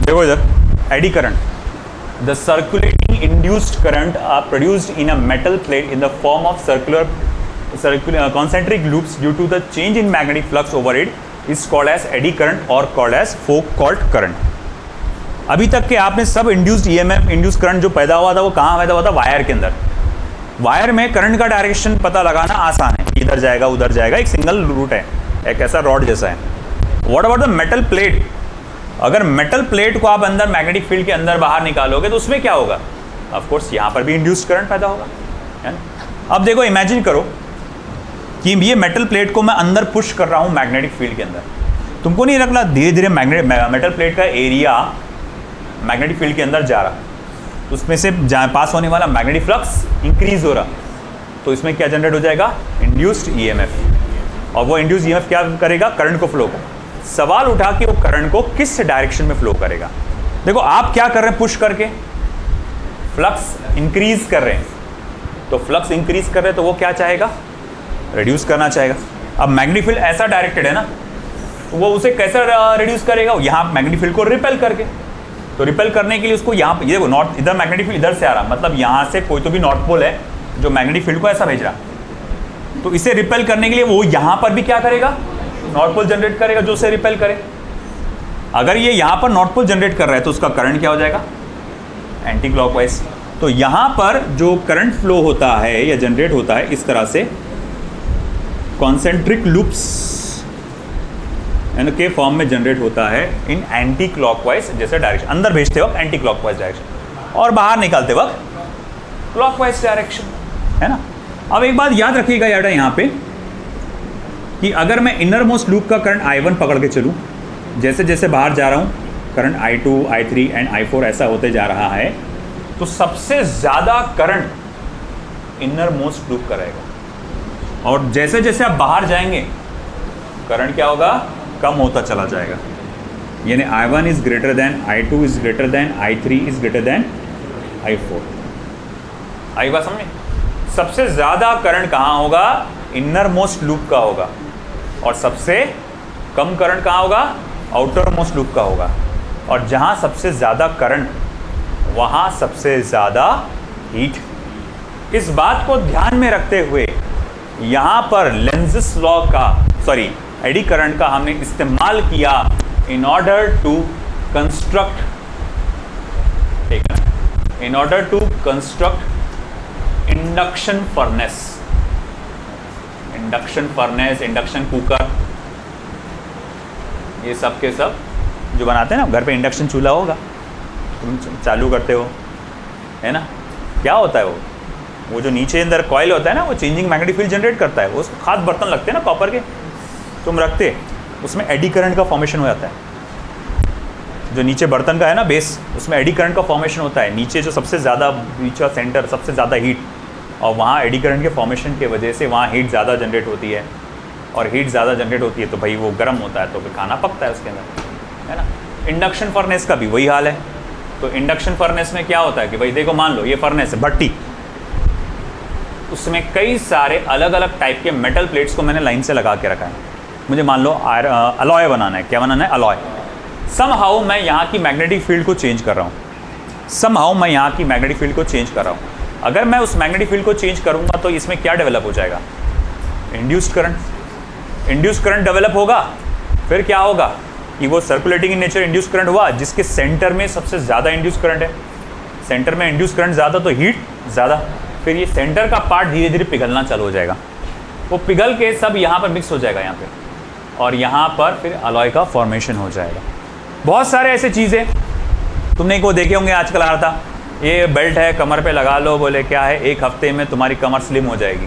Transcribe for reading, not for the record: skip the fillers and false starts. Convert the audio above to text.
देखो इधर, eddy current, the circulating induced current are produced in a metal plate in the form of circular concentric loops due to the change in magnetic flux over it is called as eddy current or called as Foucault current. अभी तक के आपने सब induced EMF, induced current जो पैदा हुआ था वो कहाँ पैदा हुआ था? वायर के अंदर। वायर में करंट का डायरेक्शन पता लगाना आसान है, इधर जाएगा उधर जाएगा, एक सिंगल रूट है, एक ऐसा रॉड जैसा है। What about the metal plate? अगर मेटल प्लेट को आप अंदर मैग्नेटिक फील्ड के अंदर बाहर निकालोगे तो उसमें क्या होगा? ऑफ कोर्स यहाँ पर भी इंड्यूस्ड करंट पैदा होगा, है ना। अब देखो, इमेजिन करो कि ये मेटल प्लेट को मैं अंदर पुश कर रहा हूँ मैग्नेटिक फील्ड के अंदर। तुमको नहीं लगना धीरे धीरे मेटल प्लेट का एरिया मैग्नेटिक फील्ड के अंदर जा रहा, उसमें से पास होने वाला मैग्नेटिक फ्लक्स इंक्रीज हो रहा, तो इसमें क्या जनरेट हो जाएगा? Induced EMF. और वो इंड्यूस्ड ईएमएफ क्या करेगा? करंट को फ्लो कर। सवाल उठा कि वो करंट को किस डायरेक्शन में फ्लो करेगा। देखो आप क्या कर रहे हैं, पुश करके फ्लक्स इंक्रीज कर रहे हैं, तो फ्लक्स इंक्रीज कर रहे हैं तो वो क्या चाहेगा? रिड्यूस करना चाहेगा। अब मैग्नेटिक फील्ड ऐसा डायरेक्टेड है ना, वो उसे कैसे रिड्यूस करेगा? यहाँ मैग्नेटिक फील्ड को रिपेल करके। तो रिपेल करने के लिए उसको यहाँ पे, ये देखो नॉर्थ, इधर मैग्नेटिक फील्ड इधर से आ रहा, मतलब यहाँ से कोई तो भी नॉर्थ पोल है जो मैग्नेटिक फील्ड को ऐसा भेज रहा, तो इसे रिपेल करने के लिए वो यहाँ पर भी क्या करेगा? नॉर्थ पोल जनरेट करेगा जो उसे रिपेल करे। अगर ये यहाँ पर नॉर्थ पोल जनरेट कर रहा है तो उसका करंट क्या हो जाएगा? Anti clockwise. तो यहाँ पर जो करंट फ्लो होता है या जनरेट होता है इस तरह से कॉन्सेंट्रिक लूप्स के फॉर्म में जनरेट होता है इन एंटी क्लॉकवाइज जैसे डायरेक्शन। अंदर भेजते वक्त एंटी क्लॉकवाइज डायरेक्शन और बाहर निकालते वक्त क्लॉकवाइज डायरेक्शन, है ना। अब एक बात याद रखिएगा यार यहाँ पे कि अगर मैं इनर मोस्ट लूप का करंट I1 पकड़ के चलूँ, जैसे जैसे बाहर जा रहा हूँ current I2, I3 and I4 ऐसा होते जा रहा है, तो सबसे ज़्यादा करंट इनर मोस्ट लूप का रहेगा। और जैसे जैसे आप बाहर जाएंगे करंट क्या होगा? कम होता चला जाएगा। यानी I1 is greater than, I2 is greater than, I3 is greater than I4। आई बात समझे? सबसे ज़्यादा करंट कहाँ होगा? इनर मोस्ट लूप का होगा। और सबसे कम करंट कहाँ होगा? आउटर मोस्ट लूप का होगा। और जहाँ सबसे ज़्यादा करंट वहाँ सबसे ज़्यादा हीट। इस बात को ध्यान में रखते हुए यहाँ पर लेंज़स लॉ का, सॉरी एडी करंट का हमने इस्तेमाल किया इन ऑर्डर टू कंस्ट्रक्ट, ठीक है, in order to construct induction furnace. Induction furnace, induction cooker, ये सब के सब जो बनाते हैं ना घर पे, इंडक्शन चूल्हा होगा, तुम चालू करते हो, है ना। क्या होता है वो जो नीचे अंदर कॉइल होता है ना, वो चेंजिंग मैग्नेटिक फील्ड जनरेट करता है। वो खास बर्तन लगते हैं ना कॉपर के, तुम रखते, उसमें एडी करंट का फॉर्मेशन हो जाता है। जो नीचे बर्तन का है ना बेस, उसमें एडी करंट का फॉर्मेशन होता है। नीचे जो सबसे ज़्यादा नीचे सेंटर, सबसे ज़्यादा हीट, और वहाँ एडी करंट के फॉर्मेशन के वजह से वहाँ हीट ज़्यादा जनरेट होती है। और हीट ज़्यादा जनरेट होती है तो भाई वो गर्म होता है, तो फिर खाना पकता है उसके अंदर, है ना। इंडक्शन फर्नेस का भी वही हाल है। तो इंडक्शन फर्नेस में क्या होता है कि भाई देखो, मान लो ये फर्नेस है, भट्टी, उसमें कई सारे अलग अलग टाइप के मेटल प्लेट्स को मैंने लाइन से लगा के रखा है। मुझे मान लो अलॉय बनाना है। क्या बनाना है? अलॉय। समहाउ मैं यहाँ की मैग्नेटिक फील्ड को चेंज कर रहा हूँ, समहाउ मैं यहाँ की मैग्नेटिक फील्ड को चेंज कर रहा हूँ। अगर मैं उस मैग्नेटिक फील्ड को चेंज करूँगा तो इसमें क्या डेवलप हो जाएगा? Induced current. Induced current develop होगा, फिर क्या होगा कि वो circulating in nature induced current हुआ, जिसके सेंटर में सबसे ज़्यादा इंड्यूस्ड करंट है। सेंटर में इंड्यूस्ड करंट ज़्यादा तो हीट ज़्यादा, फिर ये सेंटर का पार्ट धीरे धीरे पिघलना चालू हो जाएगा। वो पिघल के सब यहाँ पर मिक्स हो जाएगा यहाँ पे, और यहाँ पर फिर अलॉय का फॉर्मेशन हो जाएगा। बहुत सारे ऐसे चीज़ें तुमने को देखे होंगे, आजकल आ रहा था, ये बेल्ट है कमर पे लगा लो, बोले क्या है 1 हफ्ते में तुम्हारी कमर स्लिम हो जाएगी।